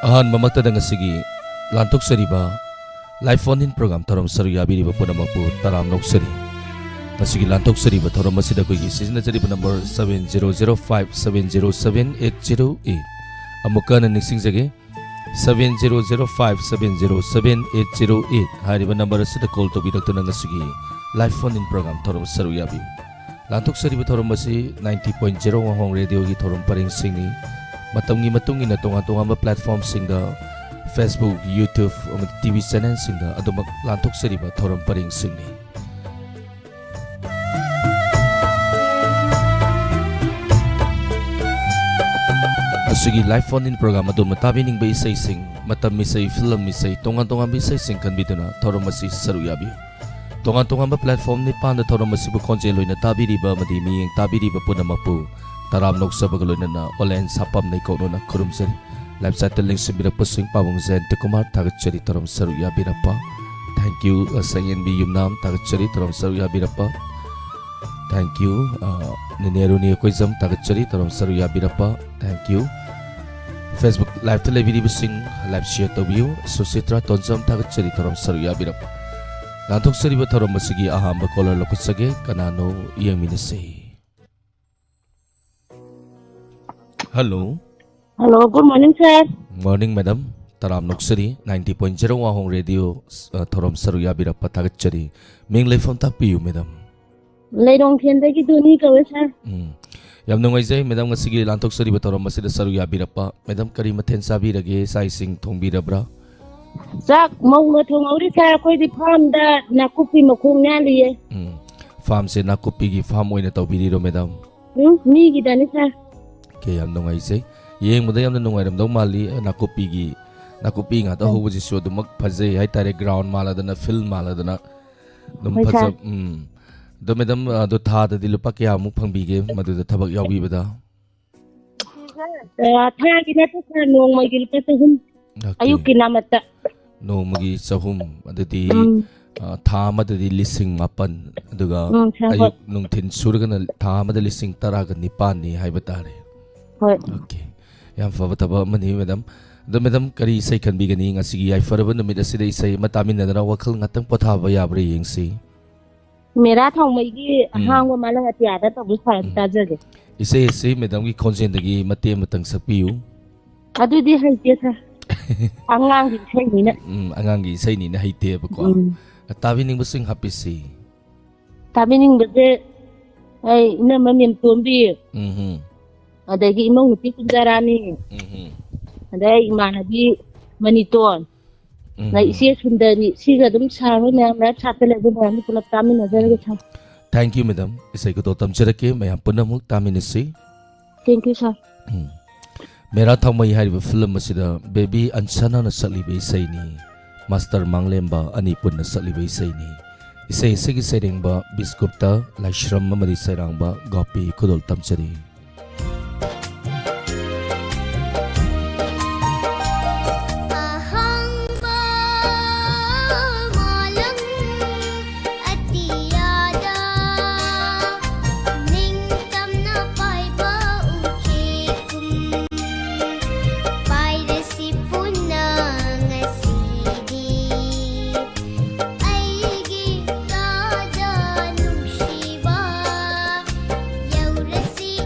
Ahan mamakta ngasigi lantok seriba live phone in program thorom saru yabiriba punamapu taram noksari ngasigi lantok seriba thorom masida koigi sisna seriba number 7005707808 amukana ningsing jage 7005707808 hariba number asida call to bidaktuna ngasigi live phone in program thorom saru yabi lantok seriba thorom masi 90.0 wahong radio gi thorom paring singni matamgi matungi na tonga platform singda Facebook, YouTube, TV channel singda adumak lantok seriba thorom paring singni asigi live phone in program adun matabi ning ba isay sing matam misay film misay tonga ba isay sing kan biduna thorom masi saru yabi tonga ba platform ni panda thorom masi bu konje loina tabi riba madi miyeng tabi riba punamapu taram nok sabagaloina na online sapam nei ko na kurumsari website link sibira pusing pawong zen tekumar tagachari taram saru ya birapa thank you sangen bi yumnam tagachari taram saru ya birapa thank you neneru ni koizam tagachari taram saru ya birapa thank you Facebook live television busing live share to view susitra tonjam tagachari taram saru ya birapa lantok sari ba taram masigi aham ba caller lokusage kanano yang minase. Hello. Hello, good morning, sir. Morning, madam. Taram Noksari, 90.0 Wahong Radio, Thorom Saruya Birapa Tagachari. Ming Lefon Tapiu, madam. Laydong Tiendaki Duni go, sir. Yamnongay, madam, a Sigi Lantok Sari, Thorom Masida Saruya Birapa, Madam Karimaten Sabirage, Sizing Tongbira Bra. Zak, Momatongi, sir, quite the pond that Nakupi Mokungali. Farm se Nakupigi, farm winner Tobiro, madam. Me, Danisa. Okay, Yamnongay say. Yeng mo dayam na nung ayram daw mali nakupi nga ta hubo si so dumak pazay hay tare ground mala da na film mala da na dum pazab do medam do tha da dilupa kya mu phangbige madu da thabak yawi bada tha gi na ta sa nong mai gil pa hum ayuk kinamata no magi sahum adati tha madadi lising mapan aduga ayuk nung thin surga na tha madadi lising taraga nipan ni hay batare okay yam favataba mani madam do madam kari sai kan bigani ngasigi ai faraba numit asida isai matamin na wakhal ngatang pothaba yabre yengsi mera thong mai gi hangwa mala atia da to busfa ta jage isai madam gi konjen dagi mate matang sakpiu adu di haite sa angang gi sai ni na angang gi sai ni na haite ba ko tabining busing hapisi tabining bede ai na mamim tumbi adagi imong nuti kunjarani adai imanabi maniton na isi sundari siga dum saro na na chapele dum na pulap tami nazar ge tha. Thank you madam isai ko to tamcharake mayam punamuk taminisi. Thank you sir. Mera thamai hariba film asida baby ansana na salibe isai ni master manglemba ani punna salibe isai ni isai sigi serengba biskupta laishram mamadi serangba gopi kudol tamchari. Yaurasi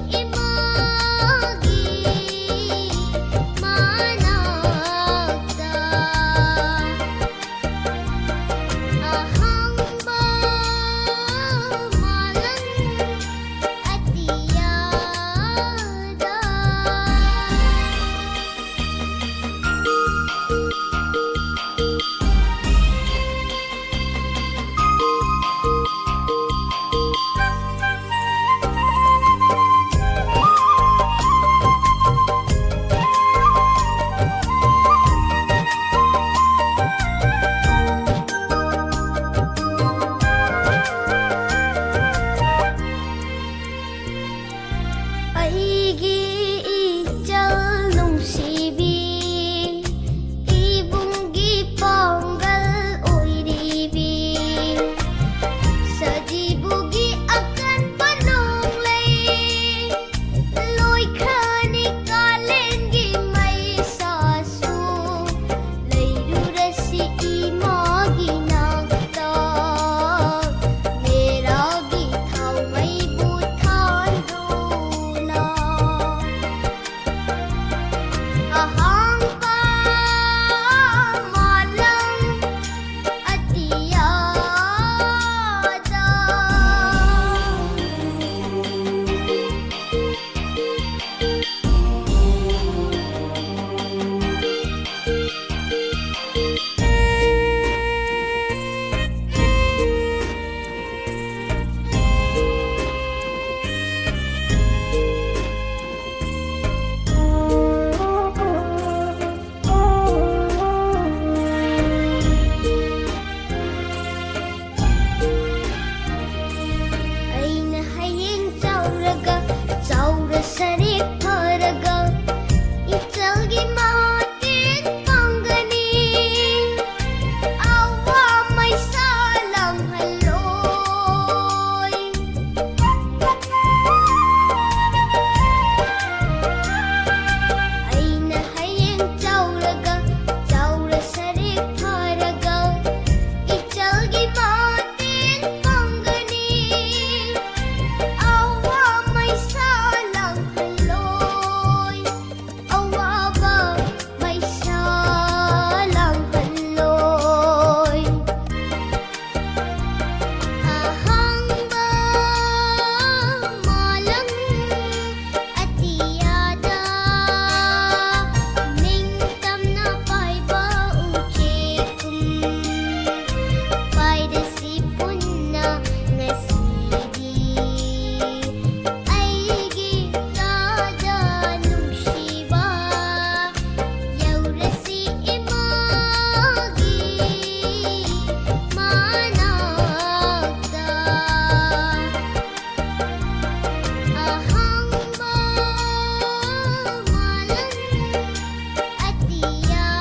चाउरगा चाउर सरे फरगा इचलगी मातीत पांगनी आवा मैसा लंघलोय अइना हयें चाउरगा चाउर सरे फरगा इचलगी मातीत पांगनी आवा मैसा लंघलोय अवाबा मैसा लंघलोय ahangba malang atiyada ningtam na paiba uchekum paida sipunna ngasidi aigi tada nungshiba yaurasi imagi manakta ahangba malang atiyada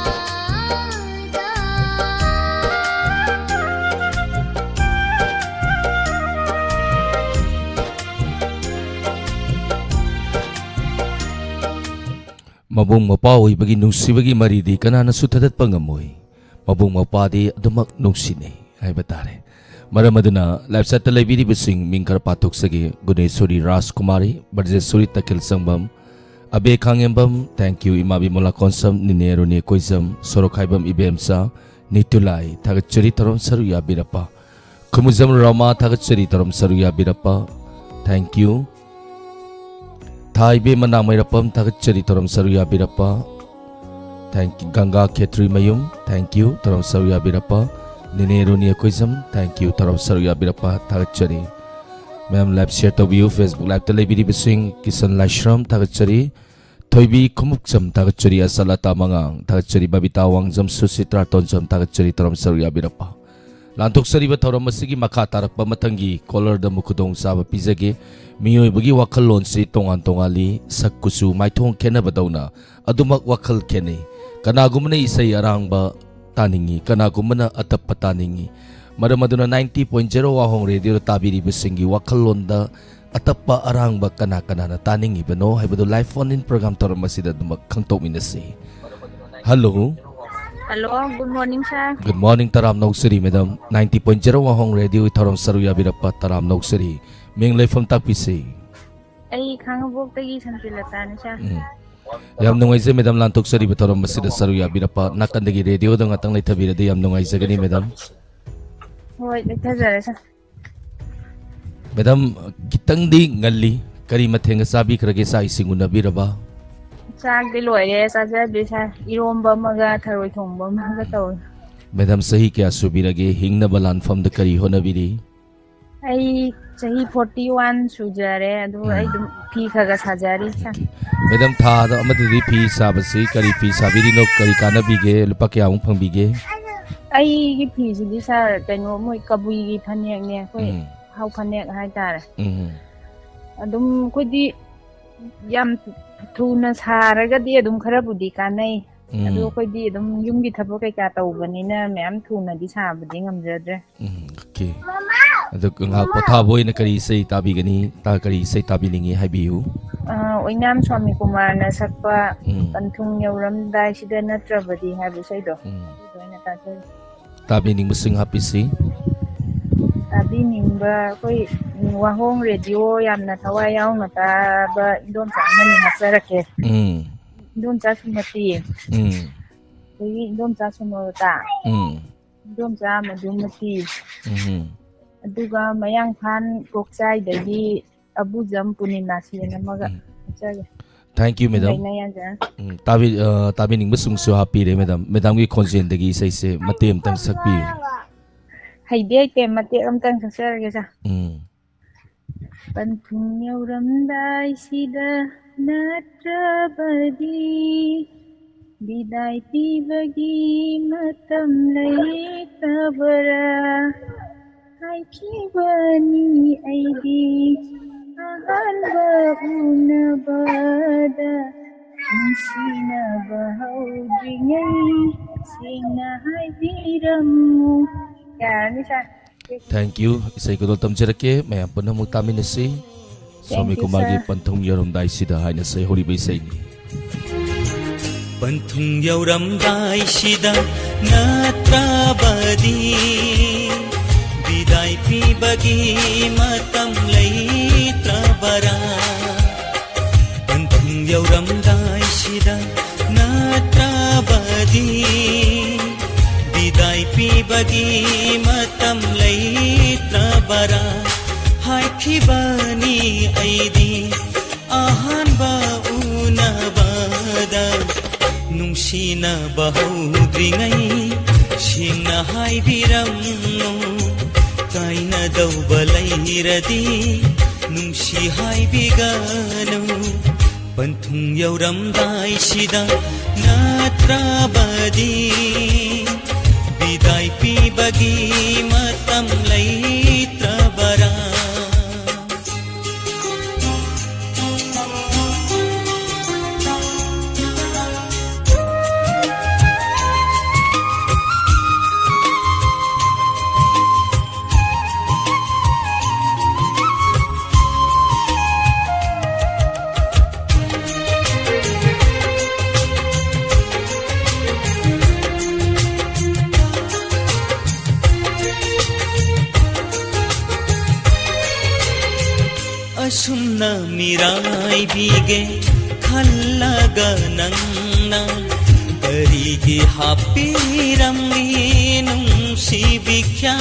Mabung mapa oibagi nungsibagi maridi kanana sutadat pangamoy. Mabung mapadi adumak nungsine ay batare. Maramaduna live set telebidi bising mingkar patok sagi Gunesuri Ras Kumari Barjesuri Takil Sangbam Abe Kangembam thank you imabi mula konsam ninero ni koisam sorokhaibam ibemsa nitulai thagachari tarom saruya birapa kumuzam rama thagachari tarom saruya birapa thank you Thaibe manamairapam thagachari tarom saruya birapa thank you Ganga Khetri Mayum thank you tarom saruya birapa Ninero ni koisam thank you tarom saruya birapa thagachari Ma'am live share to view Facebook live telebidi bising kisan lashram thagachari Thoibi kumukjam thagachari asalata mangang thagachari babitawang jam susitra tonjam thagachari tarom saruya birapa Lantok sariba thoram masigi makha tarakpa matangi color da mukudong saba pizage miyoi bagi wakal lon si tongan tongali sakkusu maithong kena badawna adumak wakal kene kanagumna isay arangba taningi kanagumna atap pataningi Maramaduna 90.0 wahong radio tabiri bisingi wakalonda atapa arangba kana na taning ibano haibado live phone in program toram masida dumak kangtok minasi. Hello. Hello, good morning sir. Good morning Taram Nogsiri madam. 90.0 wahong radio itaram saruya birapa Taram Nogsiri. Ming leifam takpisi. Ay khangabok tagi santilata ni sir. Yam nungaise madam lantok sari bataram masida saruya birapa nakandagi radio dang atang leithabira de yam nungaise gani madam. Hoy, nagtazara sir. Madam, kitang di ngali kari mathenga sabi krage sa isinguna biraba. Sak di loire sa sir iromba maga tharoi thongba maga taw. Madam sahi kya subirage hingna balan fam da kari hona biri. Ay sahi 41 sujare adu ay dum fi khaga sajari sir. Madam tha da amadri fi sabasi kari fi sabiri no kari kana bige lupa kya ung phang bige. Ay gi fi si sir kaino moi kabui gi phanek ne koi hau phanek hai tare. Adum kodi yam thuna saragadi adum kharabudi kanai. Adu kodi adum yumgi thabo kai ka tawbanina ma'am thuna di sabadi ngamjadre. Okay. Adu nga pothaboy na kari say tabi gani ta kari say tabi ningi haibiu. Oinam Swami Kumar na sakpa panthung yauramdai sida natrabadi habi saydo. Tabi ning musing hapisi. Tabi ningba koi wahong radio yamna thawai yaw na ba indon sa mani hasarake. Indon sa sumati. Koi indon sa sumata. Indon sa madumati. Aduga mayang khan koksai dagi abu jam puninasi na maga. Thank you madam. Tabi ning musung so happy re madam. Madam gi consent dagi sai se matem tang sakpi. Hay dia ke mati am tang saksa sa. Panthung yauramdai sida natrabadi bidai tibagi matam lai tabara hai kibani aidi ahalba unabada nungsinaba haudigay singna haibiramu. Yan, isa. Thank you. Isay ko dol tamjarake mayam punna mugtamin nasi. Swami you, kumagi sir. panthung yaramdai sida haina say hori bisay ni. Panthung yaramdai sida natrabadi biday pibagi matam lay trabara. Panthung yaramdai sida natrabadi biday pibagi matam lay trabara. Hai khibani aidi ahanba unabada nungsina bahaudringai singna haibiramno kaina daubalai nungsi haibigano. Panthung yauramdai sida natrabadi biday pibagi matam lay trabara. Asumna mirai bige khallaga nangna karigi hapiramli nungsi bikya.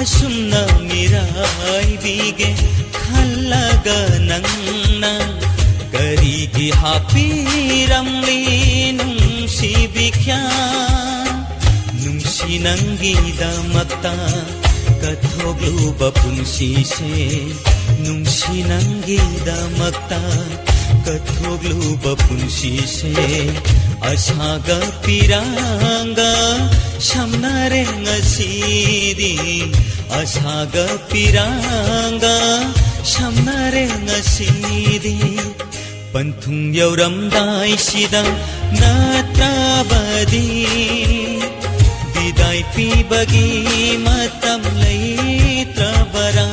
Asumna mirai bige khallaga nangna karigi hapiramli nungsi bikya. Nungsinanggidamakta kathogluba punsise nungsinanggidamakta kathogluba punsise asaga piranga shamnare ngasidi asaga piranga shamnare ngasidi. Panthung yauramdai sida natrabadi biday pibagi matam lay trabara.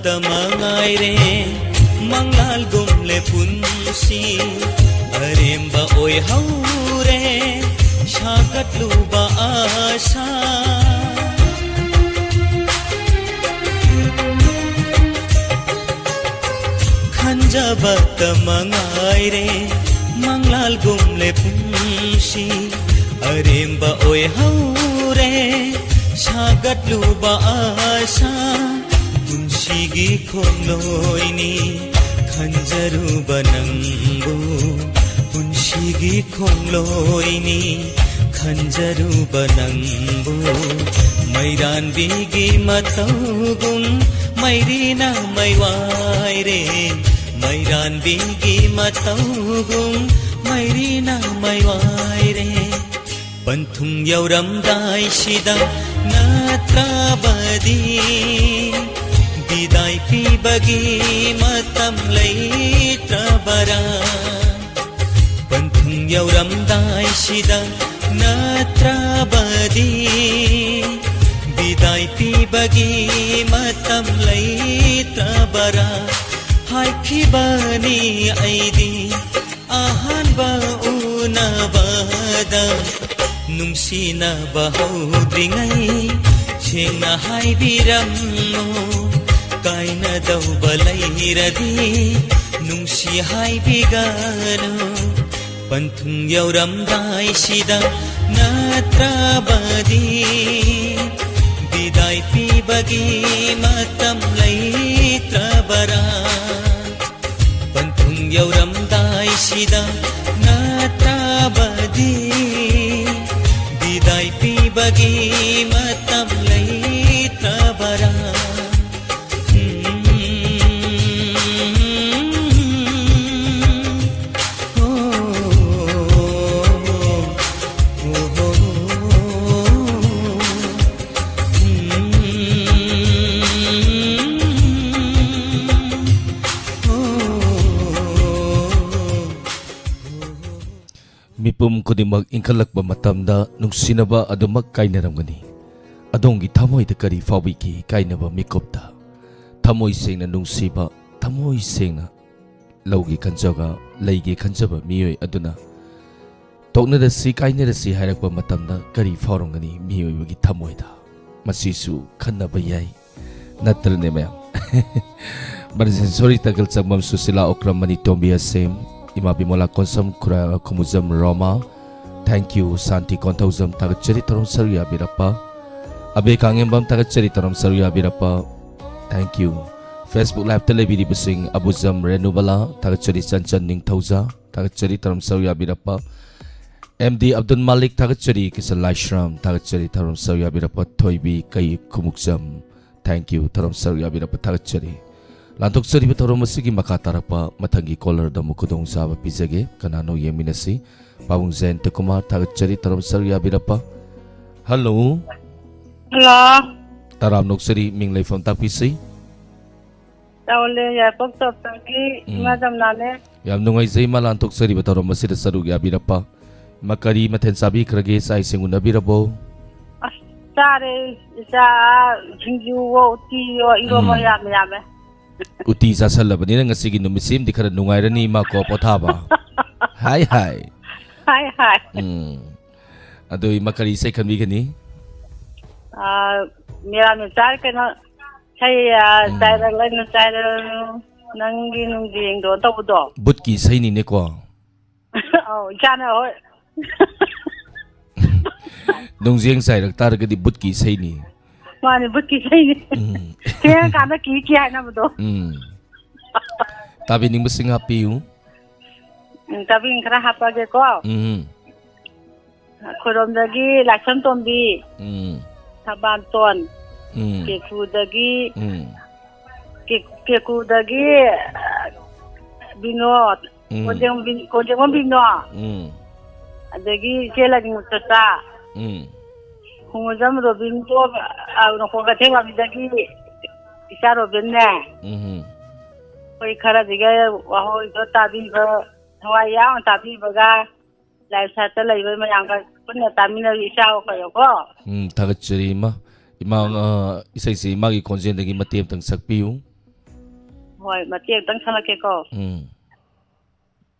Tamangai re mangal gumle punsi aremba oi haure shagat luba asa. Khanjaba tamangai re mangal gumle punsi aremba oi haure shagat luba asa. Punsigi khongloini khanjaruba nangbu punsigi khongloini khanjaruba nangbu. Mairan bigi mataugun mairina maiwaire mairan bigi mataugun mairina maiwaire. Panthung yauramdai sida natrabadi biday pibagi matam lay trabara. Panthung yauramdai sida natrabadi biday pibagi matam lay trabara. Hai khibani aidi ahanba unabada nungsina bahaudringai singna haibiramno kaina daubalai nungsi haibigano. Panthung yauramdai sida नत्रबदी बिदाय पिबगी मतम लैत्रबरा पंथुंग यौरमदाय सिदा नत्रबदी बिदाय पिबगी मतम लैत्रबरा Mipum kudimag ingkalakba matamda nungsinaba adumak kainaramgani. Adongi tamoy da kari fawiki kainaba mikopta. Tamoy seng na nungsiba, tamoy seng na laugi kanjaga, laigi kanjaba miyoy aduna. Tokna da si kaina da si hayrakba matamda kari fawrongani miyoy wagi tamoy da. Masisu kanaba yay. Natrane mayam. Barisan sorry tagal sagmam susila okram mani tombiya sem. Ima bimola konsam kura kumuzam Roma. Thank you Santi kontauzam tagat ceri tarom saruya birapa. Abe kangembam tagat ceri tarom saruya birapa. Thank you. Facebook live telebidi besing abuzam renubala tagat ceri canchan ning tauza tagat ceri tarom saruya birapa. MD Abdul Malik tagat ceri kisal Laishram tagat ceri tarom saruya birapa toibi kai kumukzam. Thank you tarom saruya birapa tagat ceri. Lantok sariba taro masigi makatarapa matangi caller da mukudong saba pizage kanano yeminasi Pabung Zen Tekumar tagat ceri taram sarya birapa. Hello. Hello. Taram nok sari ming lai phone tak pisai. Tawle ya pok top taki madam nane. Yam nungai zai malantok sari bataro masida saru ya birapa. Makari mathen sabi krage sai senguna birabo. Sare sa jingju wo ti yo iro mo ya me. Uti sa salabani na ngasigi numisim di kada nungay rani ma ko potaba. Hi hi. Hi hi. Adoy makari sai kan bigani. Mera mitar ke na saya saya lain saya nangi nunggi do to budo. Butki sai ni ne ko. Oh jana ho. Nungjiang sai raktar gadi butki sai ni. Mane butki sai ni. Kaya kana ki hai na budo. Tabi ning basing happy yu. Tabi ingkara hapa ge ko. Korom dagi laksan tombi. Taban ton. Keku dagi. Keku dagi binot. Kojeng binot. Dagi kela di mutata. Kunguzam Robin to no kongate wa midagi isa Robin ne. Koi khara diga wa ho to tabi ba wa ya on tabi baga lai sa ta lai ba mayang ka punna tamina isa ko yo ko. Tagat cheri ma imang isai si magi konjen dagi matiem tang sakpiu. Hoi matiem tang salake ko.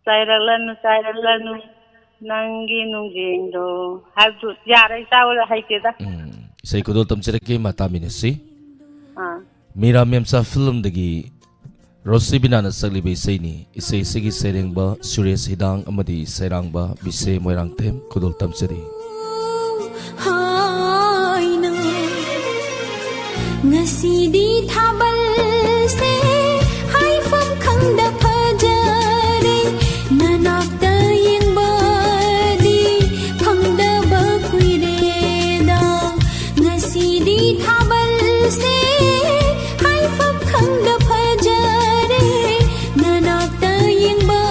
Sairalan nangi nungjing do have to yara isa wala haikeda. Isai ko dol tam chirake matamina si. Mira mem sa film dagi Rosi binana sagli be isai ni isai sigi sereng ba Suresh Hidang amadi serang ba bise moirang tem kudol tam chiri. Hai na ngasi di thabal se hai fam khang da phajare nanak da yeng ba di phang da ba kui re da ngasi di thabal se hai fam khang da phajare nanak da yeng ba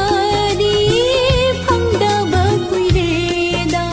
di phang da ba kui re da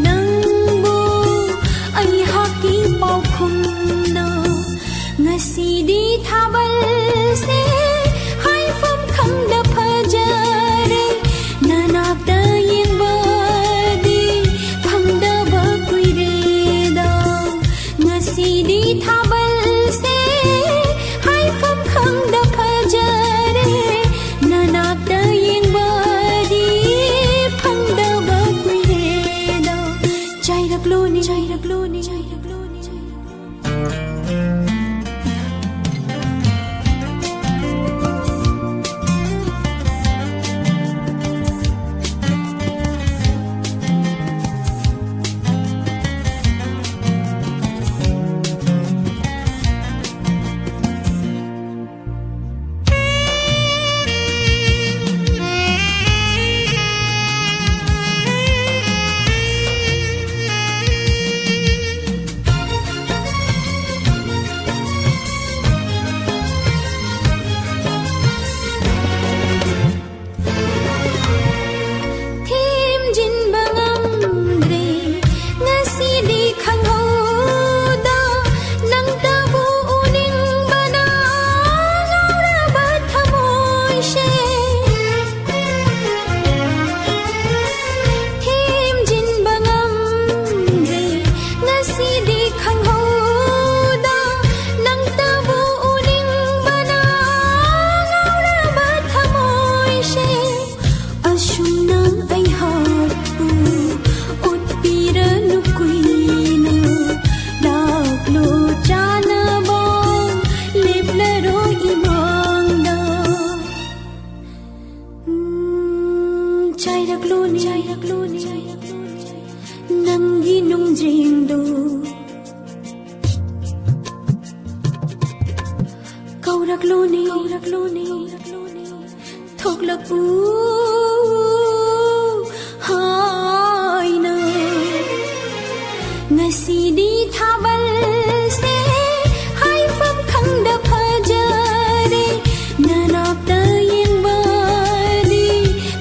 nangbo ay haki paukhumna ngasidi thabal se haifam khangda phajare nanakda yingbadi phangda ba kuireda ngasidi thabal se haifam khangda phajare nanakda yingbadi phangda ba kuireda jairakloni jairakloni jairakloni Thêm jin bangamre ngasidi khanghoda nang tabu uning bana ngaura bathamoy she Thêm jin bangamre ngasidi khanghoda nang tabu uning bana ngaura bathamoy she Asumnang ay hapu utpira nukuina Laglo jana bang liblaro imangda Jairakloni Nanggi nung jingdo Kaurakloni Thoklapu Haina Ngasidi thabal se haifam khangda phajare nanakda yingbadi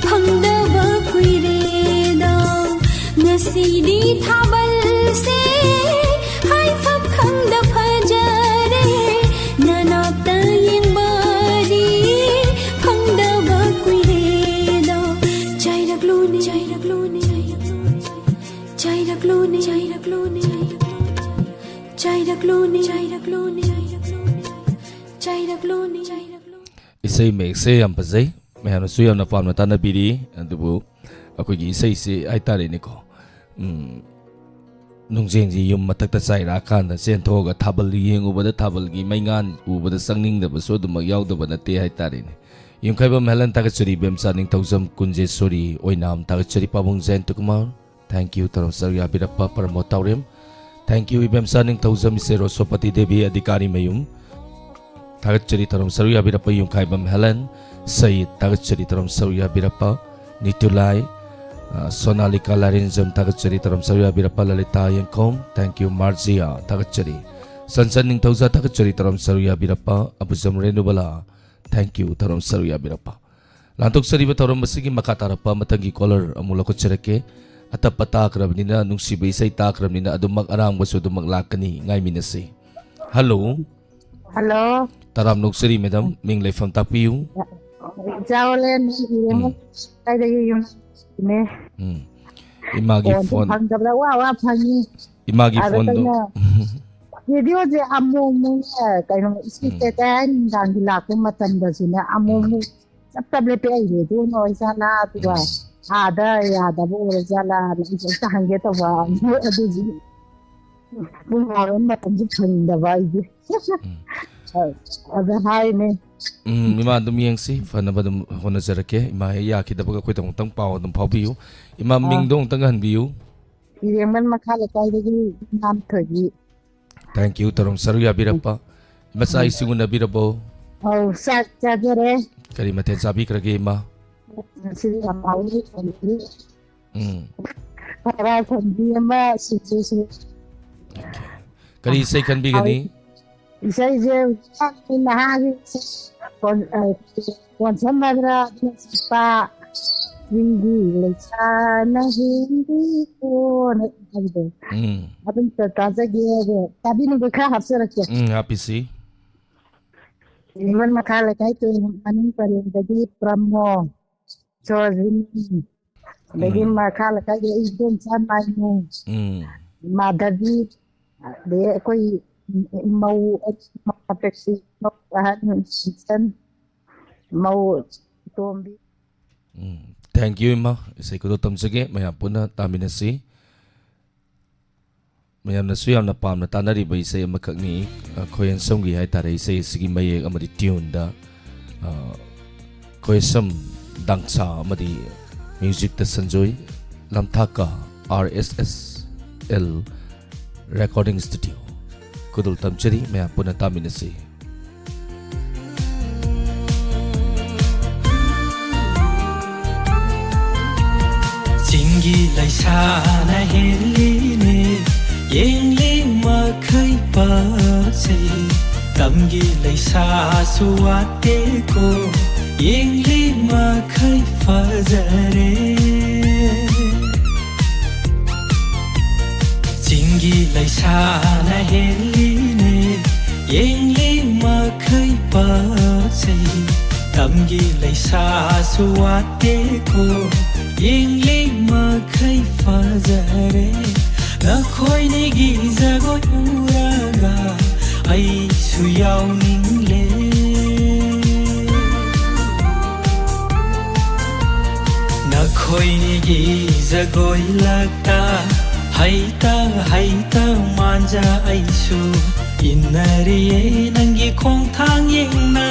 phangda ba kuireda Ngasidi thabal se haifam khangda phajare nanakda yingbadi phangda ba kuireda jairakloni isay mek se yam pazai mayam su yam na pam na tanabiri adubu akogi isay se ay tare ni ko nungjeng ji yum matakta chai ra khan da chen thoga thabal yeng ubada thabal gi maingan ubada sangning da baso dum yaw da bana te ay tare ni yung khaiba melan ta churi bem sa ning thousam kunje sori oinam ta churi pabung zen tukmar thank you taram sarya birappa paramo tawrem thank you ibem sa ning thousam isero sopati devi adhikari mayum Tagachari taram sarya birappa yung khaibam Helen Sayid tagachari taram sarya birappa Nitulay Sonalika Larinjam tagachari taram sarya birappa Lalita Yangkom thank you Marzia tagachari Sansan ning tauza tagachari taram sarya birappa Abuzam Renubala thank you taram sarya birappa Lantok sariba taram masigi makatarappa matangi caller amulako charake atapa takrabnina nungsiba isay takrabnina adumag arang baso dumag lakani ngay minasi Hello Hello Taram nuksari madam ming lefam tapiyu Jawlen tay da yung ne imagi phone phang da wa phang imagi phone do video je amu mu kai no isite tan dang la ko matan da sina amu mu sab le pe ai do no isa na tu wa ada ya da bo jala ni ta hange ta wa adu ji bu ma matan ji phang da wa ji ada hai ne ima dum yengsi fana badum hona jarake ima ya ki da baga koi tang tang paw dum phabiu ima ming dong tang han biu yeman makhala kai da gi nam thogi thank you tarom saruya birappa masai singuna birabo oh sa cha jare kari mathe sabi krage ima siri amawi ni para thandi ma si kari sai kan bi gani isai je na ha kon sama dra pa ꯆꯤꯡꯒꯤ ꯂꯩꯁꯥꯅ ꯍꯦꯟꯕꯤꯀꯣꯅ ꯍꯥꯏꯕꯗꯣ ꯑꯗꯨꯝꯇ ꯇꯥꯖꯒꯦ ꯑꯗꯣ ꯇꯥꯕꯤꯅꯤꯡꯕ ꯈꯔ ꯍꯥꯞꯆꯔꯛꯀꯦ ꯍꯥꯞꯄꯤꯁꯤ ꯅꯤꯉꯣꯜ ꯃꯈꯥ ꯂꯩꯀꯥꯏ ꯃꯅꯤꯡ ꯄꯔꯦꯡꯗꯒꯤ ꯄ꯭ꯔꯃꯣ ꯁꯣꯔꯖꯤꯅꯤ ꯑꯗꯒꯤ ꯃꯈꯥ ꯂꯩꯀꯥꯏꯒꯤ ꯏꯗꯣꯝꯆꯥ ꯃꯥꯏꯅꯨ ꯃꯥꯙꯕꯤ ꯑꯗꯩ ꯑꯩꯈꯣꯏ ꯃꯧ ꯑꯄꯦꯛꯁꯤ ꯑꯍꯟ ꯁꯤꯁꯟ ꯃꯧ ꯇꯣꯝꯕꯤ ꯊꯦꯡꯛ ꯌꯨ ꯏꯃꯥ ꯏꯁꯩ ꯈꯨꯗꯣ ꯇꯝꯖꯒꯦ ꯃꯌꯥꯝ ꯄꯨꯟꯅ ꯇꯥꯃꯤꯟꯅꯁꯤ ꯃꯌꯥꯝꯅꯁꯨ ꯌꯥꯝꯅ ꯄꯥꯝꯅ ꯇꯥꯅꯔꯤꯕ ꯏꯁꯩ ꯑꯃꯈꯛꯅꯤ ꯈꯣꯌꯦꯟꯁꯝꯒꯤ ꯍꯥꯏꯇꯥꯔꯦ ꯏꯁꯩ ꯑꯁꯤꯒꯤ ꯃꯌꯦꯛ ꯑꯃꯗꯤ ꯇ꯭ꯌꯨꯟꯗ ꯈꯣꯌꯦꯟꯁꯝ ꯗꯥꯡꯁꯥ ꯑꯃꯗꯤ ꯃ꯭ꯌꯨꯖꯤꯛꯇ ꯁꯟꯖꯣꯏ ꯂꯝꯊꯥꯀ RSSL ꯔꯦꯀꯣꯔꯗꯤꯡ ꯁ꯭ꯇꯨꯗꯤꯑꯣ ꯈꯨꯗꯣꯜ ꯇꯝꯖꯔꯤ ꯃꯌꯥꯝ ꯄꯨꯟꯅ ꯇꯥꯃꯤꯟꯅꯁꯤ ꯆꯤꯡꯒꯤ ꯂꯩꯁꯥꯅ ꯍꯦꯜꯂꯤꯅꯦ ꯌꯦꯡꯂꯤ ꯃꯈꯩ ꯄꯥꯛꯆꯩ ꯇꯝꯒꯤ ꯂꯩꯁꯥꯁꯨ ꯋꯥꯠꯇꯦꯀꯣ ꯌꯦꯡꯂꯤ ꯃꯈꯩ ꯐꯖꯔꯦ ꯆꯤꯡꯒꯤ ꯂꯩꯁꯥꯅ ꯍꯦꯜꯂꯤꯅꯦ ꯌꯦꯡꯂꯤ ꯃꯈꯩ ꯄꯥꯛꯆꯩ ꯇꯝꯒꯤ ꯂꯩꯁꯥꯁꯨ ꯋꯥꯠꯇꯦꯀꯣ ꯌꯦꯡꯂꯤ ꯃꯈꯩ ꯐꯖꯔꯦ ꯅꯈꯣꯏꯅꯤꯒꯤ ꯖꯒꯣꯏ ꯎꯔꯒ ꯑꯩꯁꯨ ꯌꯥꯎꯅꯤꯡꯂꯦ ꯅꯈꯣꯏꯅꯤꯒꯤ ꯖꯒꯣꯏ ꯂꯛꯇ ꯍꯩꯇ ꯍꯩꯇ ꯃꯥꯟꯖ ꯑꯩꯁꯨ ꯏꯟꯅꯔꯤꯌꯦ ꯅꯪꯒꯤ ꯈꯣꯡꯊꯥꯡ ꯌꯦꯡꯅ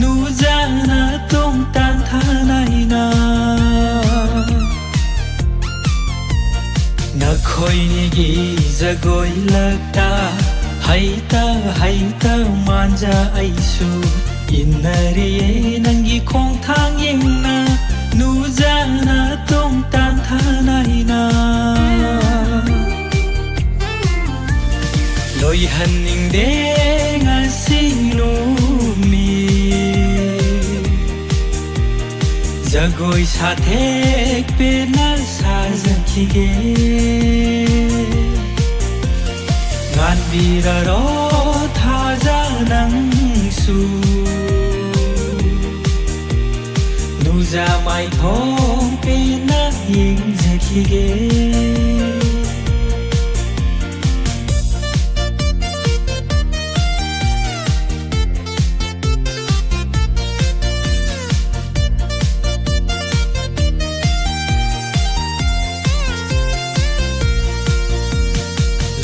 ꯅꯨꯖꯥꯅ ꯇꯣꯡ ꯇꯥꯟꯊꯥꯅꯩꯅ ꯅꯈꯣꯏꯅꯤꯒꯤ ꯖꯒꯣꯏ ꯂꯛꯇ ꯍꯩꯇ ꯍꯩꯇ ꯃꯥꯟꯖ ꯑꯩꯁꯨ ꯏꯟꯅꯔꯤꯌꯦ ꯅꯪꯒꯤ ꯈꯣꯡꯊꯥꯡ ꯌꯦꯡꯅ ꯅꯨꯖꯥꯅ ꯇꯣꯡ ꯇꯥꯟꯊꯥꯅꯩꯅ ꯂꯣꯏꯍꯟꯅꯤꯡꯗꯦ ꯉꯁꯤ ꯅꯨꯃꯤꯠ ꯖꯒꯣꯏ ꯁꯥꯊꯦꯛ ꯄꯦꯟꯅ ꯁꯥꯖꯈꯤꯒꯦ ꯉꯥꯟꯕꯤꯔꯔꯣ ꯊꯥꯖ ꯅꯪꯁꯨ ꯅꯨꯖꯥ ꯃꯥꯏꯊꯣꯡ ꯄꯦꯟꯅ ꯌꯦꯡꯖꯈꯤꯒꯦ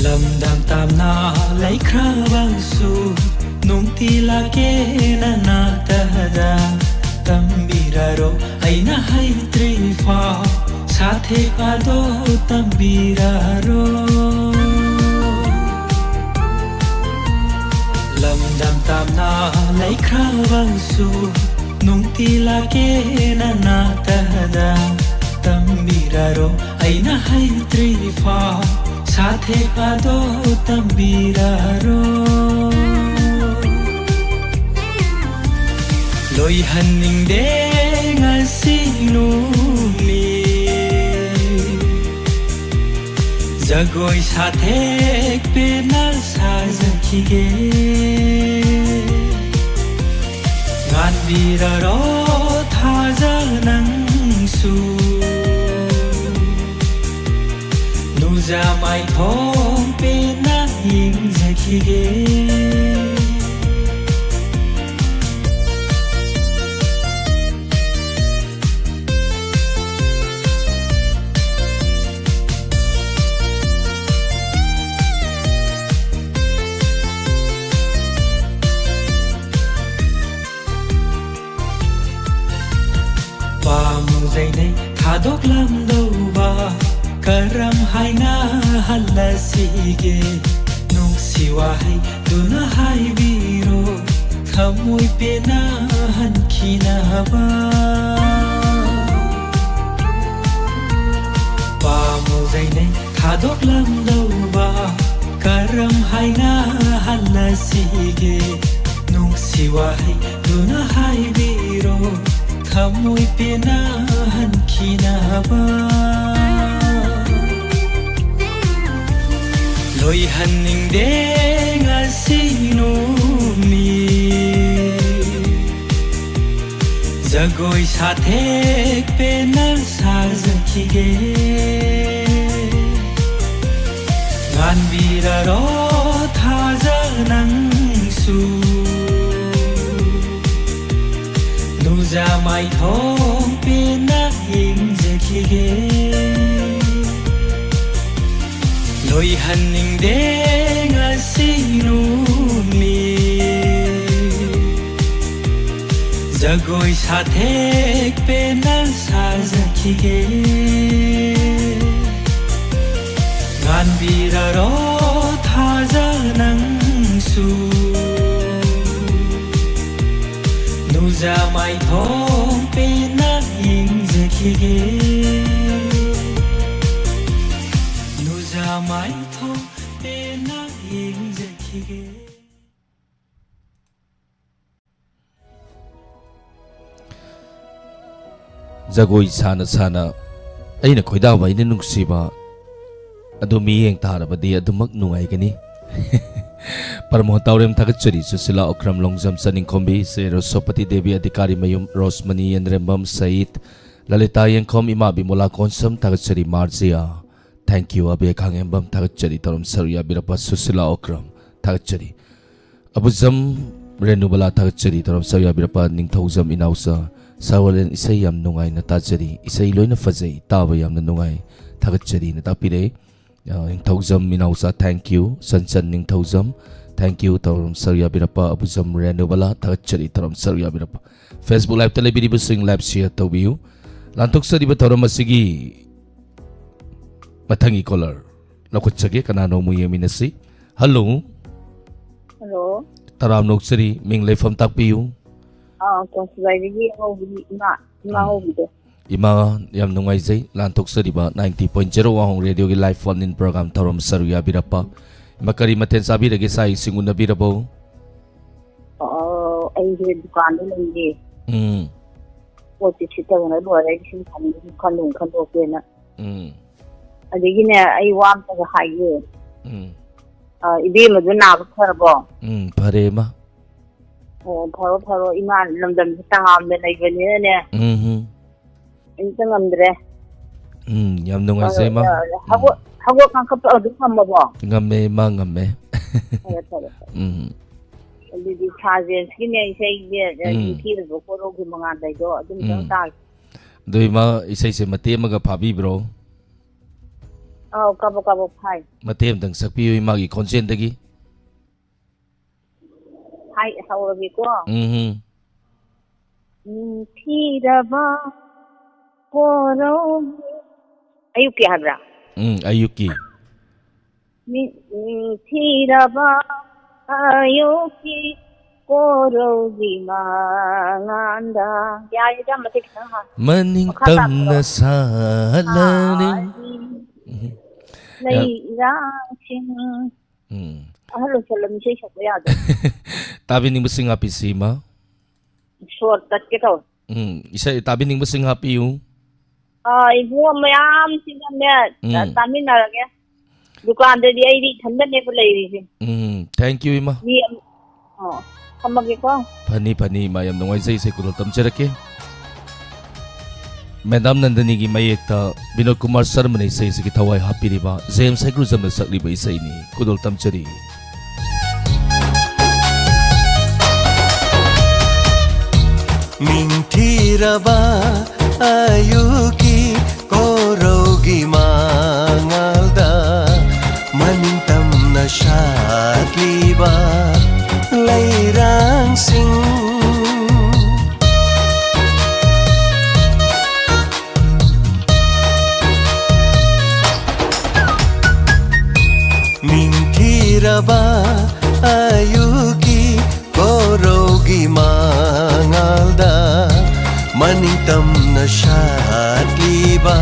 ꯂꯝꯗꯝ ꯇꯝꯅ ꯂꯩꯈ꯭ꯔꯕꯁꯨ ꯅꯨꯡꯇꯤ ꯂꯥꯛꯀꯦꯅ ꯅꯥꯛꯇꯗ ꯇꯝꯕꯤꯔꯔꯣ ꯑꯩꯅ ꯍꯩꯇ꯭ꯔꯤꯐꯥꯎ ꯁꯥꯊꯦꯛ ꯑꯗꯣ ꯇꯝꯕꯤꯔꯔꯣ ꯂꯝꯗꯝ ꯇꯝꯅ ꯂꯩꯈ꯭ꯔꯕꯁꯨ ꯅꯨꯡꯇꯤ ꯂꯥꯛꯀꯦꯅ ꯅꯥꯛꯇꯗ ꯇꯝꯕꯤꯔꯔꯣ ꯑꯩꯅ ꯍꯩꯇ꯭ꯔꯤꯐꯥꯎ साथेक अदो तंबीरारो लोइहन्निंगदे ngasi numit जगोई साथेक पेना साजखिगे nganbiraro thaja nangsu 누자 마이통 빼나 인자키게 밤무제네 타독람도바 karam hai na halasige nungsi wahai duna hai biro thamoi pena hankina ba pamuzaine thadok lam dauba karam hai na halasige nungsi wahai duna hai biro thamoy pinahan kinaba Loi haning deng asinumi Jagoi sathek pena sajakige Ngan biraro thaja nangsu Nuja mai thong pena hingjakige Loi haning deng asinumi Jagoi sathek pena sajakige Ngan biraro thaja nangsu Nuja mai thong pena hingjakige Mai thong pena hingjakige Jagoi sana sana aina khoidawa ina nungsiba adu miyeng tarabadi adumak nungaigani Paramo taurem thakachari susila okram longjam saning khombi se Rosopati Devi adhikari mayum Rosmani Yendrembam Sait Lalita Yengkhom ima bimola konsam thakachari Marjia Thank you abe khangembam thakachari torom saruya birapa susila okram thakachari abuzam renubala thakachari torom saruya birapa ningthaujam inausa sawalen isai yam nungai na tajari isai loina fazai taba yam na nungai thakachari na tapire ningthaujam inausa thank you sansan ningthaujam thank you torom saruya birapa abuzam renubala thakachari torom saruya birapa Facebook live telebiri busing live share tobiu lantok sariba torom asigi Matangi caller. Lakutsage kanano mo yeminasi. Hello. Hello. Taram noksari ming lefam takpiyu. Considerably ima hobide. Ima yam nungay zay lantok sariba 90.0 wahong radio gi live phone in program tarom saruya birapa. Makari maten sabi lagi sa singuna birabo. Ay dukan nilai. Poti cita na luar ay sin kanung na. Adagine ay wam ta haye ibe madu na pharbo phare ma pharo iman lamdam tangam de nay bani ne intangamdre yam nungai sai ma hago kan kap adu kambo ngamme ma ngamme di thajen skine sai ye ki ro ko ro gi manga dai do adum ta doi ma isai se mate ma ga phabi bro kabo phai Matem dang sakpiyo imagi consent dagi hai hawagi ko thiraba koro ayuki habra ayuki thiraba ayuki koro di manganda ya ida mate ha maning tamna salani Hello, salam misay siya ko yado. Tabi ning busing happy sima. Short cut kita. Isa tabi ning busing happy yung. Ibu mayam sila met. Tami na lagi. Dukaan de di ay di thanda ne ko lay rin. Thank you ima. Di kamagi ko. Pani mayam nungay say kunul tamcherake. Madam Nandani gi mayekta Binod Kumar Sharma ne isai sigi thawai hapiriba James Sagruzam na sakliba isai ni kudol tamchari Mintiraba ayuki korogi mangalda manintam na shakliba lairang sing Mintiraba ayuki korogi mangalda manintam na shakliba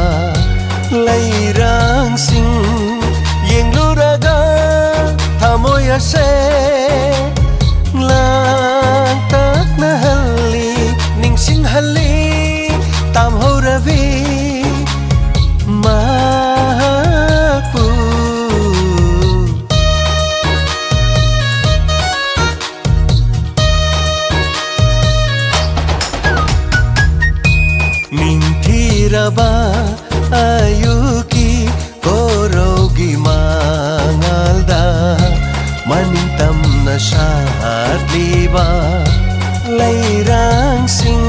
lairang sing yengluraga thamoy ase langtak na hali ningsing hali maningtam na satliba leirang sing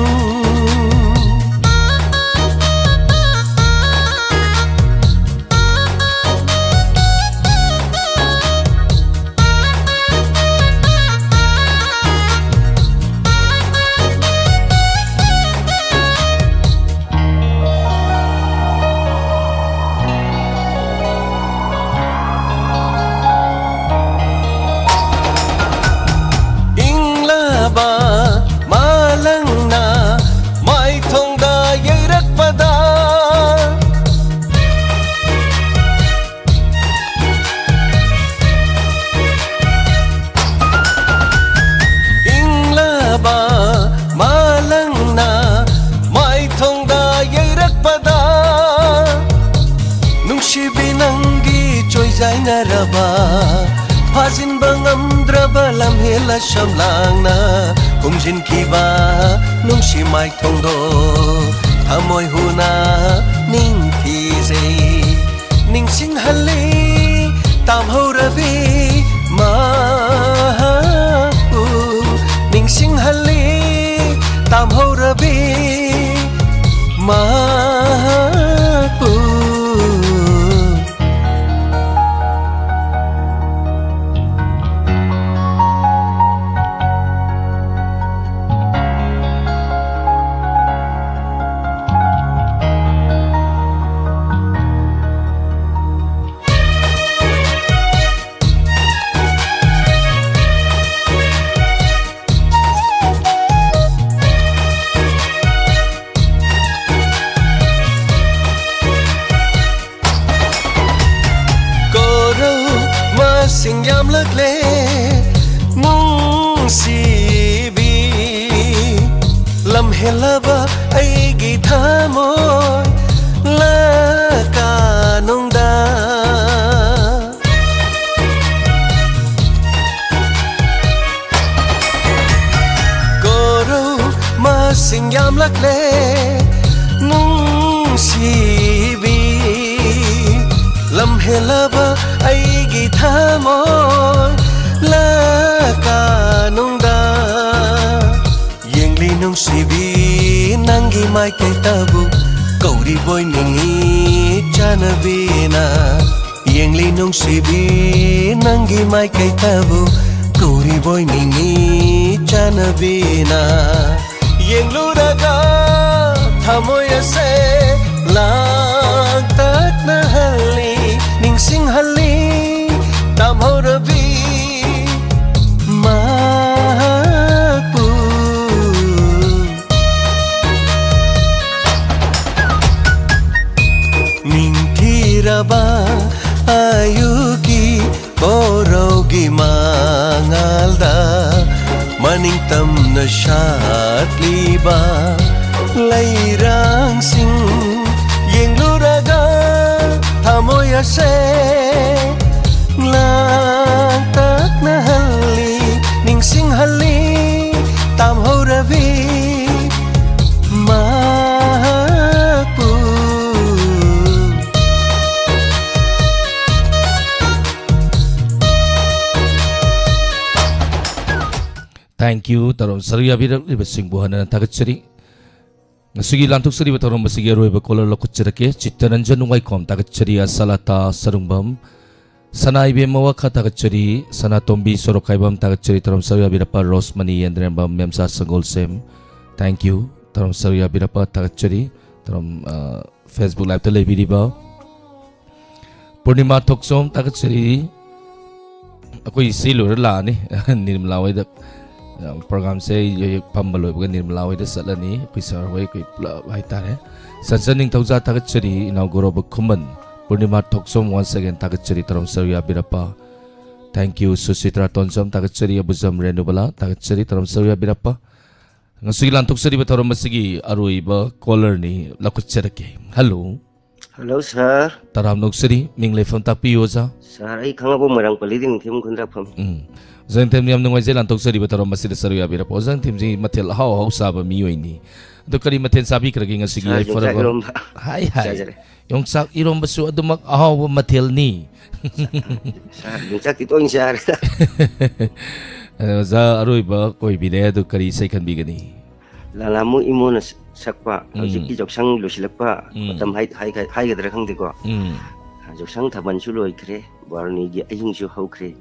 Pazin bangam draba lam hela shamlang na kumjin kiba nung si mai thong do thamoi huna ning thi ze ning sing hali tam ho rabi ma ning sing hali tam ho rabi ma sing yam lak le nung si bi lam helaba ai gi thamoi la ka nong da goro ma sing yam lak le nung si bi lam helaba ai gi thamoi la ka nong da yeng li nong si bi nangi mai kai tabu kauri boy ningi chana bina yeng li nong si bi nangi mai kai tabu kauri boy ningi chana bina yeng lu daga thamoi ase la tak na hali ning sing hali tam ho rabi ma pu ning thiraba ayuki borogi mangalda maningtam na shatliba leirang sing yeng luraga thamoi ase lang tak na hali ning sing hali tam ho rabi ma pu Thank you tarom sarya birak libasing buhana tagachari ngasigi lantuk sari batarom basigi roiba kolar lokuchirake chittaranjan nungai kom tagachari asalata sarungbam Sanai be mawakha tagachari sana tombi sorokaibam tagachari tarom sarya birapa rosmani yendrembam memsa sangol sem thank you tarom sarya birapa tagachari tarom Facebook live tele biriba Purnima thoksom tagachari akoi silur la ni nirmala wai da program se ye pambaloi ba nirmala wai da salani pisar wai kai hai tare sansaning tauja tagachari inauguro ba khuman Purnima Thoksom once again tagachari tarom sarya birapa thank you Susitra Tonsom tagachari abuzam renubala tagachari tarom sarya birapa ngasigi lantuk sari batarom masigi arui ba caller ni lakucherake hello Hello sir. Taram nuksiri ming leifam takpiyo za. Sir ay khangabo marang paliding tim kun rapam. Zang tem niam nungay zelan toksari ba taram masida saru yabi rapo. Zang tem ji matel haw saba miyo ini. Ado kari maten sabi kragi nga sige ay fara ba. Hai hai. Yung sak irom basu ado mag haw matel ni. Sir yung sak ito ang sir. Za aroy ba koi bine ado kari say kan bigani. Lalamu imo na sakpa. Hawjik ki joksang lusilakpa. Matam hai gadra khang diko. Joksang thaban sulo ikre. Barni gi ayung su hau kre.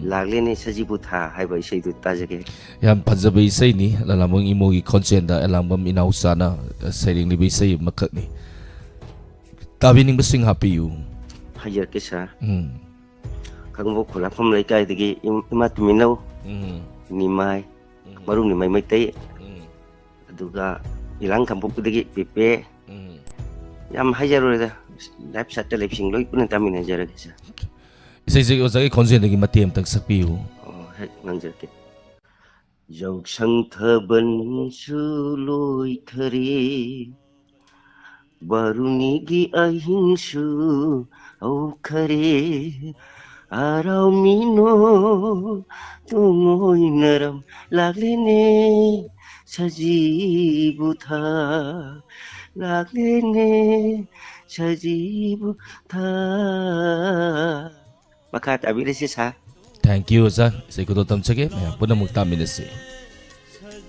Lagle ne sajibu tha hai bai sei tu tajake. Yan padzaba isay ni lalamong imo gi konsenda elambam inausana sayring ni bisay makak ni. Tabi ning basing happy you. Hajar ke sir. Kangbo khula pham lai kai digi imat minaw. Ni mai. Marung ni mai mai tai. Aduga ilang kampung digi pepe. Yam hajar ora lap sat lep sing loi pun tamin hajar ke sir. Isay sig osay konsenda gi matiem tag sakpiyo. Hết ngang giờ kì dầu sân thơ bần sư lôi khari baruni gi ahin su au khari arau mino tungoi naram lagle ne sajibu tha lagle ne sajibu tha makat abire si sa. Thank you za. Say ko tam chage. Puna muktamin si. Hãy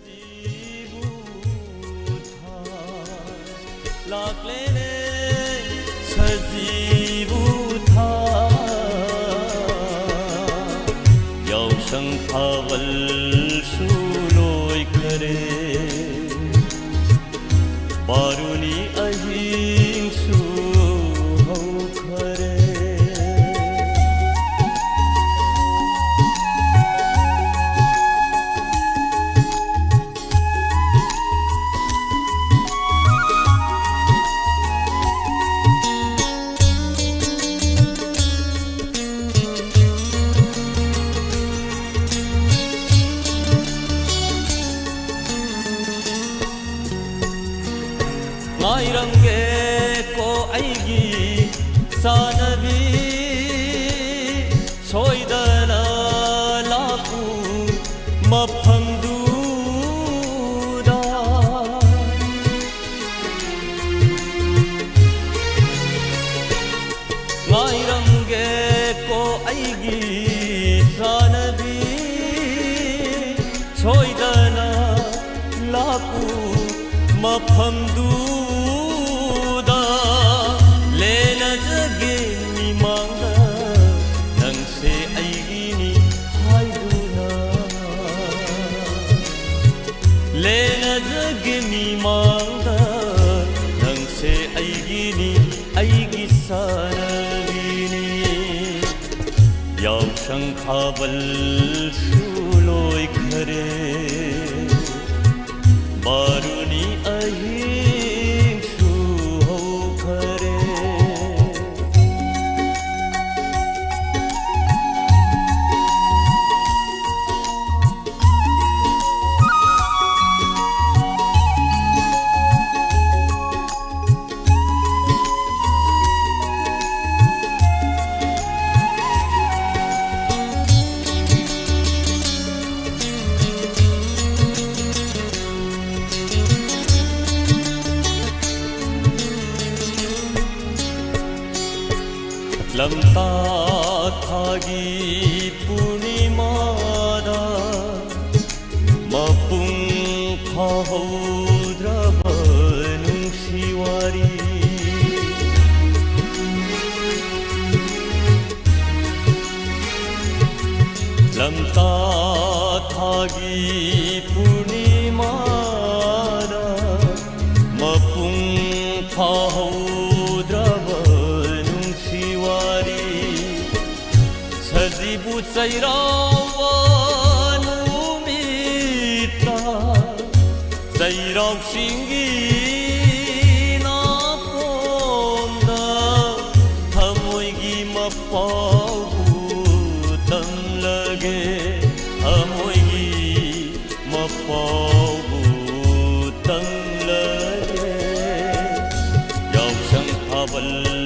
subscribe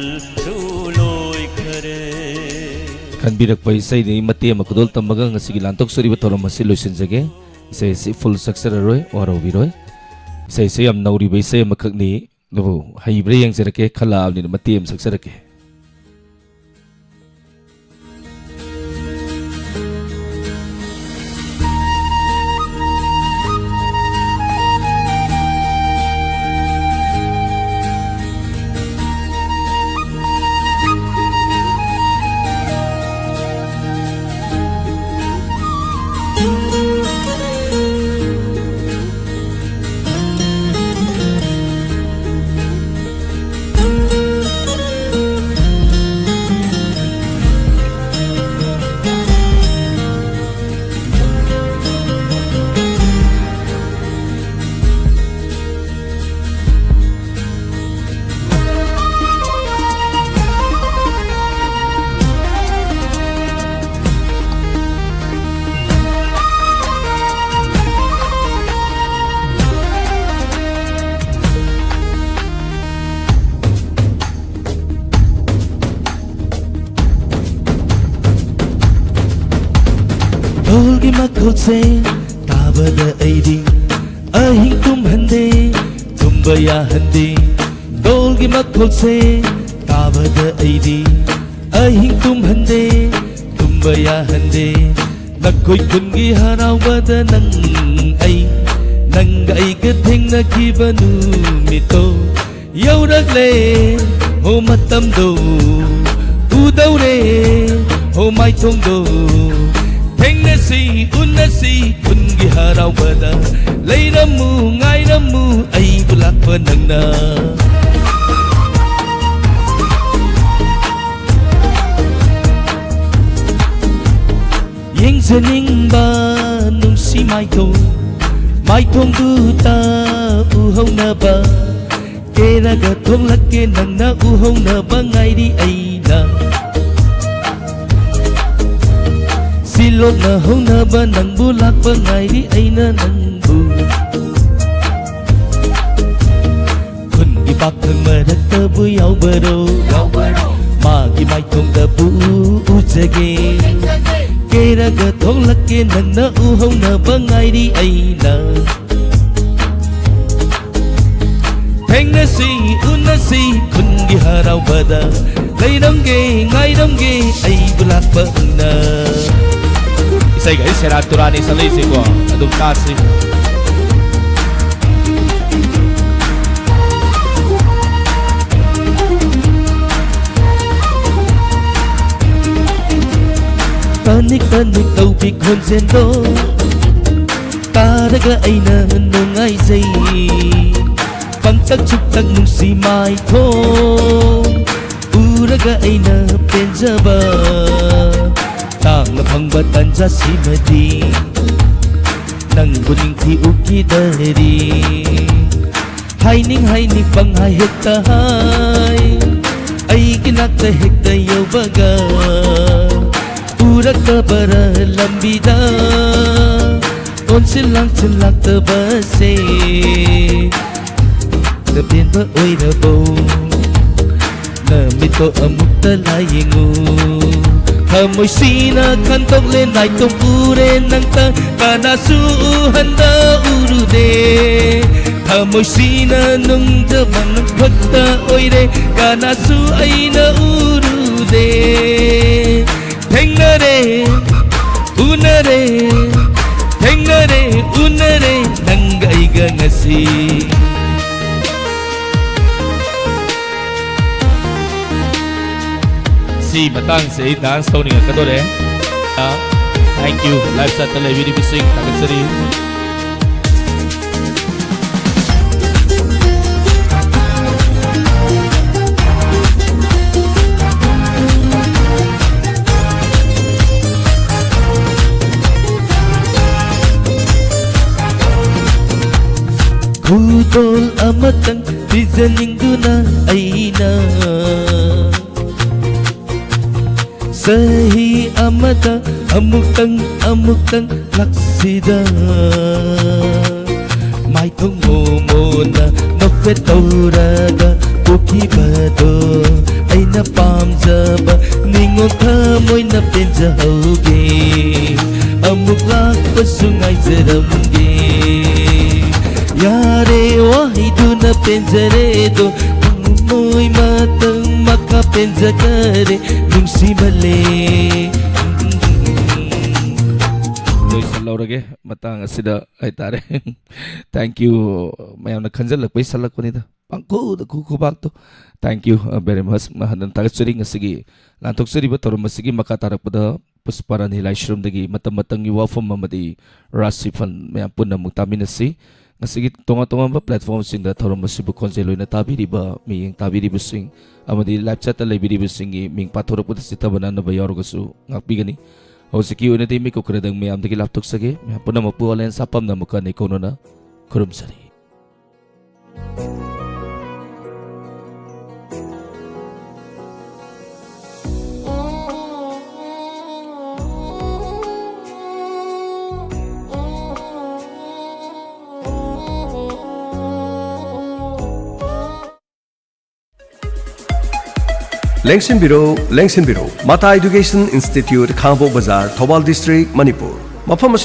खनबिरक pai sai ni mate makudol tamaga ngasigi lantok suri batoram masi loisin jage isai si full success roi waro biroi isai se am nauri bai sai makak ni lobo haibre yang jerake khala ni mate am success rake Dolgi makhotse tabada aidi ahing tum hande tumbaya hande Dolgi makhotse tabada aidi ahing tum hande tumbaya hande Nakoi kungi harawada nang ai nang ai ka thengna kibanu mito yauragle ho matam do udaure ho mai thong do Tengnasi unasi kungi harawada Lairamu ngairamu ay bulak panangna Yang zening ba nung si mai thong du ta uhaw na ba Kera ga thong lakke nang na uhaw na ba ngay di ay na Silot na hong na ba nang bulak pa ngay di ay na nang bu Kun ibak ng madak ta buyaw baro Magi may thong ta bu ujage Kera ga thong lakke nang na uhaw na ba ngay di ay na Theng na si unasi kun gi haraw bada Laidamge ngaidamge ay bulak pa na Isay guys, seraturani sa lazy ko. Adong kasi. Tanik-tanik daw bikon sendo Taraga ay na nung ay say Pangtag-tugtag nung si Mai Thong Uraga ay na penjaba Tang na pangbatan sa simadi Nang buning ti uki dari Haining pang hektahay Ay kinakta yaw baga Urak ta bara lambida On silak ta base Tapin ba oy na bo Na mito amuk talayingo Hamoy sina kantok lên lại tông ure nang ta kanasuhan da urude Hamoy sina nung da manang phakta oire kanasu ay na urude Thengnare unare nang ay ga ngasi Si matang si dance tone nga kadore. Thank you. Live sa television bising tagat sari. Kudol amatang reasoning duna ay na Sahi amata amutang laksida Mai thong mo na nopet taurada Puki bado ꯑꯩꯅ ꯄꯥꯝꯖꯕ ꯅꯤꯡꯉꯣꯜ ꯊꯃꯣꯏꯅ ꯄꯦꯟꯖꯍꯧꯒꯦ ꯑꯃꯨꯛ ꯂꯥꯛꯄꯁꯨ ꯉꯥꯏꯖꯔꯝꯒꯦ ꯌꯥꯔꯦ ꯋꯥꯍꯩꯗꯨꯅ ꯄꯦꯟꯖꯔꯦꯗꯣ ꯃꯣꯏ ꯃꯇꯪ ꯃꯈꯥ ꯄꯦꯟꯖꯈꯔꯦ ꯅꯨꯡꯁꯤꯃꯜꯂꯦ ꯂꯣꯏꯁꯤꯜꯂꯧꯔꯒꯦ ꯃꯇꯥꯡ ꯑꯁꯤꯗ ꯍꯥꯏꯇꯥꯔꯦ ꯊꯦꯡꯛ ꯌꯨ ꯃꯌꯥꯝꯅ ꯈꯟꯖꯜꯂꯛꯄꯩ ꯁꯜꯂꯛꯄꯅꯤꯗ ꯄꯪꯈꯨꯗ ꯈꯨꯕꯥꯛꯇꯣ ꯊꯦꯡꯛ ꯌꯨ ꯚꯦꯔꯤ ꯃꯆ ꯃꯍꯟꯅ ꯊꯥꯒꯠꯆꯔꯤ ꯉꯁꯤꯒꯤ ꯂꯥꯟꯊꯣꯛꯆꯔꯤꯕ ꯊꯧꯔꯝ ꯑꯁꯤꯒꯤ ꯃꯈꯥ ꯇꯥꯔꯛꯄꯗ ꯄꯨꯁꯄꯥꯔꯥꯅꯤ ꯂꯥꯏꯁ꯭ꯔꯝꯗꯒꯤ ꯃꯇꯝ ꯃꯇꯝꯒꯤ ꯋꯥꯐꯝ ꯑꯃꯗꯤ ꯔꯥꯁꯤꯐꯜ ꯃꯌꯥꯝ ꯄꯨꯟꯅ ꯑꯃꯨꯛ ꯇꯥꯃꯤꯟꯅꯁꯤ ꯉꯁꯤꯒꯤ ꯇꯣꯉꯥꯟ ꯇꯣꯉꯥꯟꯕ ꯄ꯭ꯂꯦꯠꯐꯣꯝꯁꯤꯡꯗ ꯊꯧꯔꯝ ꯑꯁꯤꯕꯨ ꯈꯣꯟꯖꯦꯜ ꯑꯣꯏꯅ ꯇꯥꯕꯤꯔꯤꯕ ꯃꯤꯠꯌꯦꯡ ꯇꯥꯕꯤꯔꯤꯕꯁꯤꯡ ꯑꯃꯗꯤ ꯂꯥꯏꯚ ꯆꯠꯇ ꯂꯩꯕꯤꯔꯤꯕꯁꯤꯡꯒꯤ ꯃꯤꯡ ꯄꯥꯊꯣꯔꯛꯄꯗ ꯆꯤꯠꯇꯕ ꯅꯥꯟꯅꯕ ꯌꯥꯎꯔꯒꯁꯨ ꯉꯥꯛꯄꯤꯒꯅꯤ ꯍꯧꯖꯤꯛꯀꯤ ꯑꯣꯏꯅꯗꯤ ꯃꯤꯀꯨꯞ ꯈꯔꯗꯪ ꯃꯌꯥꯝꯗꯒꯤ ꯂꯥꯞꯊꯣꯛꯆꯒꯦ ꯃꯌꯥꯝ ꯄꯨꯝꯅꯃꯛꯄꯨ ꯑꯂꯦꯟ ꯁꯥꯄꯝꯅ ꯑꯃꯨꯛꯀ ꯅꯤꯡꯀꯧꯅꯅ ꯈꯨꯔꯨꯝꯖꯔꯤ ꯂꯦꯡꯁꯤꯟꯕꯤꯔꯣ ꯃꯇꯥ ꯏꯗꯨꯀꯦꯁꯟ ꯏꯟꯁꯇꯤꯇ꯭ꯌꯨꯠ ꯈꯥꯡꯉꯕꯣꯛ ꯕꯖꯥꯔ ꯊꯧꯕꯥꯜ ꯗꯤꯁꯇ꯭ꯔꯤꯛ ꯃꯅꯤꯄꯨꯔ ꯃꯐꯝ ꯑꯁꯤ